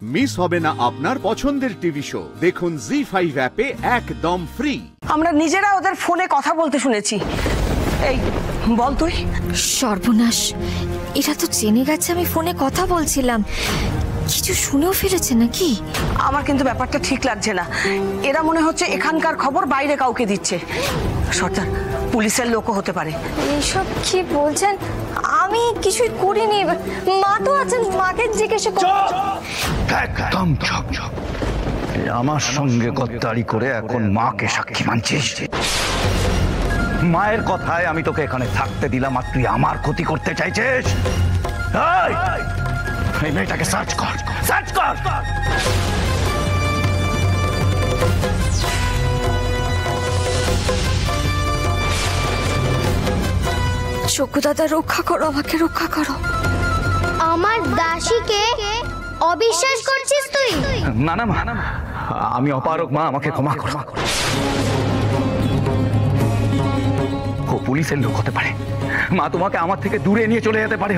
Miss হবে না আপনার পছন্দের টিভি শো। দেখুন জি5 অ্যাপে একদম ফ্রি। আমরা নিজেরা ওদের ফোনে কথা বলতে শুনেছি। এই বল তুই। সর্বনাশ, এরা তো জেনে গেছে আমি ফোনে কথা বলছিলাম। কিছু শুনেও ফেলেছে নাকি? আমার কিন্তু ব্যাপারটা ঠিক লাগছে না। এরা মনে হচ্ছে এখানকার খবর বাইরে কাউকে দিচ্ছে। সর্দার, পুলিশের লোকও হতে পারে। এইসব কি বলছেন? আমি কিছুই করিনি। মা তো আছেন, মাকে জিজ্ঞেস একদম চুপ। আমার সঙ্গে গদ্দারি করে এখন মাকে সাক্ষী মানছিস? মায়ের কথায় আমি তোকে এখানে থাকতে দিলাম আর তুই আমার ক্ষতি করতে চাইছিস? এই মেয়েটাকে সার্চ কর। চকু দাদা, রক্ষা করো আমাকে, রক্ষা করো। আমার দাসীকে অবিশ্বাস করছিস তুই? না না মা, আমি অপারগ মা, আমাকে ক্ষমা করো। ও পুলিশের লোক হতে পারে মা, তোমাকে আমার থেকে দূরে নিয়ে চলে যেতে পারে।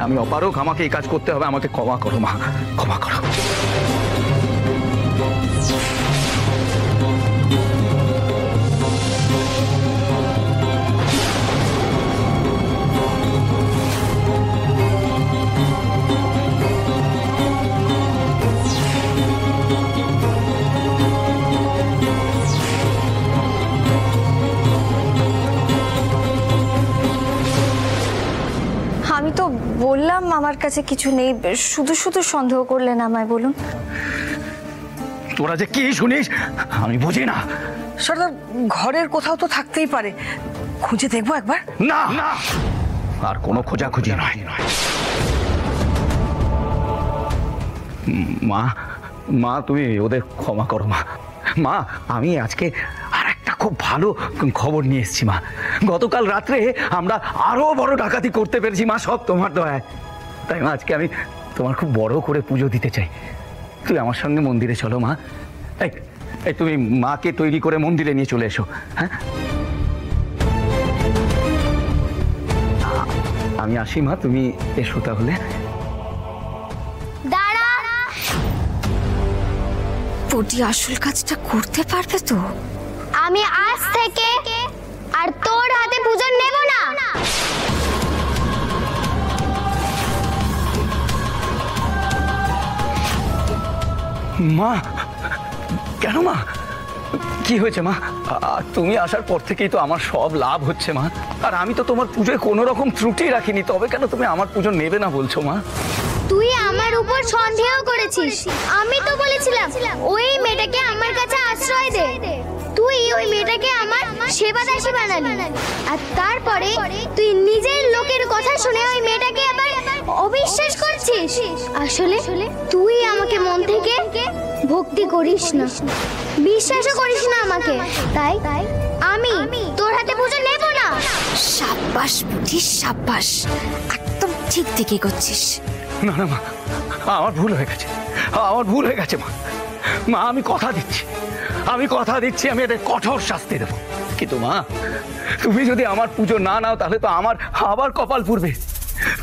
আমি অপারগ, আমাকে এই কাজ করতে হবে, আমাকে ক্ষমা করো মা, ক্ষমা করো। আমি তো বললাম আমার কাছে কিছু নেই, শুধু শুধু সন্দেহ করলেন আমায়, বলুন। তোরা যে কি শুনিস আমি বুঝি না। সর্দার, ঘরের কোথাও তো থাকতেই পারে, খুঁজে দেখবো একবার। না, আর কোনো খোঁজাখুঁজি নয়। মা তুমি ওদের ক্ষমা করো মা। মা, আমি আজকে আরেকটা খুব ভালো খবর নিয়ে এসেছি মা। গতকাল রাত্রে আমরা আরো বড় ডাকাতি করতে পেরেছি মা, সব তোমার দয়ায়। তাই মা, আজকে আমি তোমার খুব বড় করে পুজো দিতে চাই। তুই আমার সঙ্গে মন্দিরে চলো মা। এই তুমি মাকে তৈরি করে মন্দিরে নিয়ে চলে এসো। হ্যাঁ, আমি আসি মা, তুমি এসো তাহলে। দাঁড়া, পুটি আসল কাজটা করতে পারবে তো? আমি আজ থেকে আর তোর হাতে পুজো নেব না। মা, কেন মা? কি হয়েছে মা? তুমি আসার পর থেকেই তো আমার সব লাভ হচ্ছে মা, আর আমি তো তোমার পুজোয় কোনো রকম ত্রুটি রাখিনি, তবে কেন তুমি আমার পুজো নেবে না বলছো মা? তুই আমার উপর সন্দেহ করেছিস। আমি তো বলেছিলাম ওই মেয়েটাকে আমার কাছে আশ্রয় দে। তুই ওই মেয়েটাকে আমার সেবাদাসী বানালি, আর তারপরে তুই নিজের লোকের কথা শুনে ওই মেয়েটাকে আবার অবিশ্বাস করছিস। আসলে তুই আমাকে মন থেকে ভক্তি করিস না, বিশ্বাসও করিস না আমাকে। তাই আমি তোর হাতে পুজো নেব না। সাব্বাস পুটি, সাব্বাস, একদম ঠিক দিকে করছিস। না না মা, আমার ভুল হয়ে গেছে, মা। আমি কথা দিচ্ছি আমি এদের কঠোর শাস্তি দেবো। কিন্তু মা, তুমি যদি আমার পুজো না নাও তাহলে তো আমার আবার কপাল পুড়বে।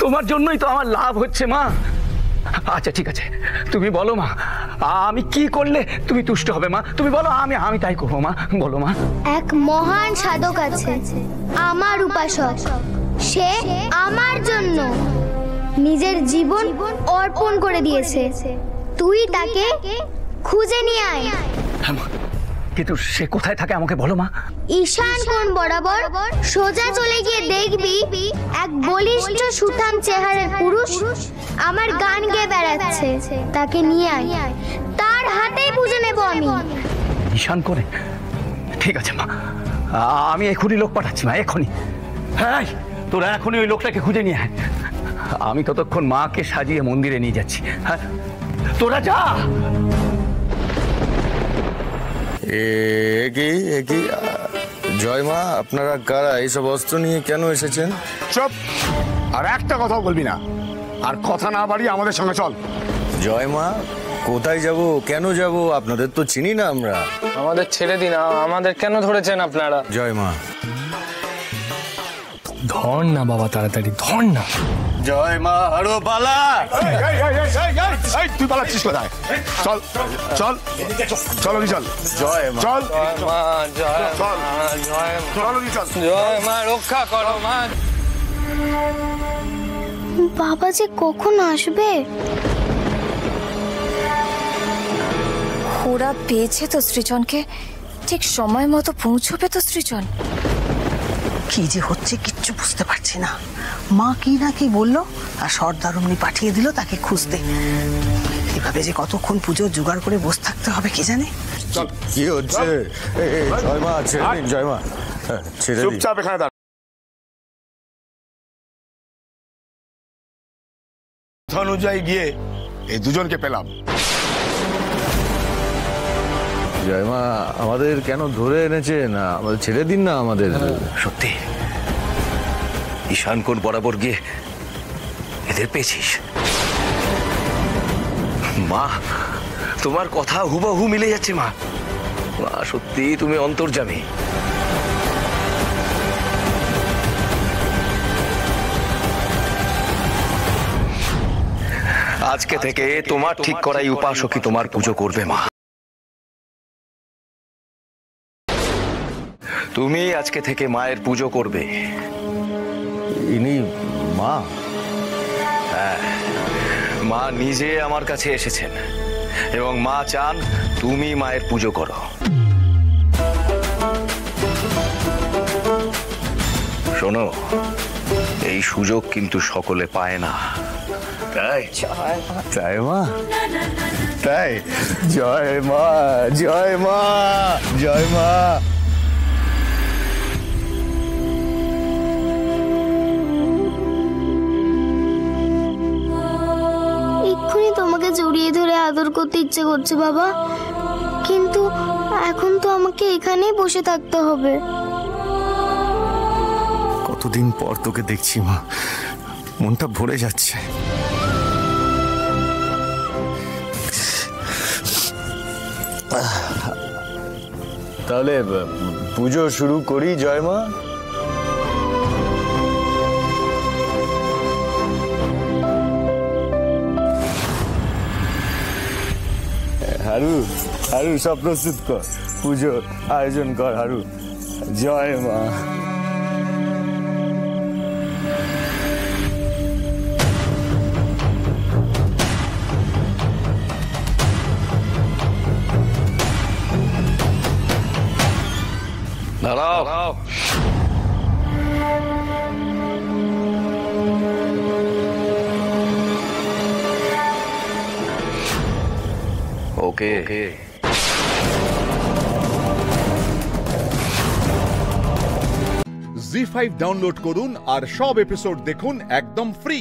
তোমার জন্যই তো আমার লাভ হচ্ছে মা। আচ্ছা ঠিক আছে, তুমি বলো মা, আমি কি করলে তুমি তুষ্ট হবে মা? তুমি বলো, আমি তাই করবো মা, বলো মা। এক মহান সাধক আছে, আমার উপাসক। সে আমার জন্য নিজের জীবন অর্পণ করে দিয়েছে। তুই তাকে খুঁজে নিয়ে আয়। কিন্তু সে কোথায় থাকে আমাকে বলো মা। ঈশান কোণ বরাবর সোজা চলে গিয়ে দেখবি এক বলিষ্ঠ সুঠাম চেহারার পুরুষ আমার গান গেয়ে বেড়াচ্ছে। তাকে নিয়ে আয়, তার হাতেই পুজো নেব আমি। ঈশান কোণে? ঠিক আছে মা, আমি এখনই লোক পাঠাচ্ছি মা, এখনই। হ্যাঁ, তোরা এখনই ওই লোকটাকে খুঁজে নিয়ে আয়। আমি ততক্ষণ মাকে সাজিয়ে মন্দিরে নিয়ে যাচ্ছি। হ্যাঁ, তোরা যা। জয় মা, আপনারা কারা? এইসব অস্ত্র নিয়ে কেন এসেছেন? চুপ, আর একটা কথাও বলবি না। আর কথা না বাড়িয়ে আমাদের সঙ্গে চল। জয় মা, কোথায় যাব, কেন যাব? আপনাদের তো চিনি না আমরা। আমাদের ছেড়ে দিন, আমাদের কেন ধরেছেন আপনারা? জয় মা। ধর না বাবা, তাড়াতাড়ি ধর না। জয় মা আরো পালা। তুই পালাচ্ছিস কোথায়? চল চল চল চল জয় মা। চল মা জয় চল মা, জয় মা। চল চল জয় মা, রক্ষা করো মা। বাবা যে কখন আসবে? ওরা পেয়েছে তো সৃজনকে, ঠিক সময় মতো পৌঁছবে তো সৃজন। কি যে হচ্ছে কিচ্ছু বুঝতে পারছি না। মা কি না কি বললো, আর সর্দার অমনি পাঠিয়ে দিল তাকে খুঁজতে। এভাবে যে কতক্ষণ পুজোর জোগাড় করে বসে থাকতে হবে কে জানে। চল কি হচ্ছে? জয় মা ছেড়ে দিন, জয় মা ছেড়ে দিন। চুপচাপ এখানে দাঁড়া। অনুযায়ী গিয়ে এই দুজনকে পেলাম। জয় মা আমাদের কেন ধরে এনেছেন? আমাদের ছেড়ে দিন না আমাদের। সত্যি ঈশান কোণ বরাবর গিয়ে এদের পেয়েছিস? মা তোমার কথা হুবহু মিলে যাচ্ছে মা। মা সত্যি তুমি অন্তর্যামী। আজকে থেকে তোমার ঠিক করাই উপাসকই তোমার পুজো করবে মা। তুমি আজকে থেকে মায়ের পুজো করবে। ইনি মা? হ্যাঁ, মা নিজে আমার কাছে এসেছেন এবং মা চান তুমি মায়ের পুজো করো। শোনো, এই সুযোগ কিন্তু সকলে পায় না, তাই তাই মা? তাই? জয় মা, জয় মা, জয় মা। এক্ষুনি তোমাকে জড়িয়ে ধরে আদর করতে ইচ্ছে করছে বাবা, কিন্তু এখন তো আমাকে এখানেই বসে থাকতে হবে। কতদিন পর তোকে দেখছি মা, মনটা ভরে যাচ্ছে। তাহলে পুজো শুরু করি জয় মা। হারু, হারু সব প্রস্তুত কর, পুজোর আয়োজন কর হারু। জয় মা। দাঁড়াও। ওকে। জি5 ডাউনলোড করুন আর সব এপিসোড দেখুন একদম ফ্রি।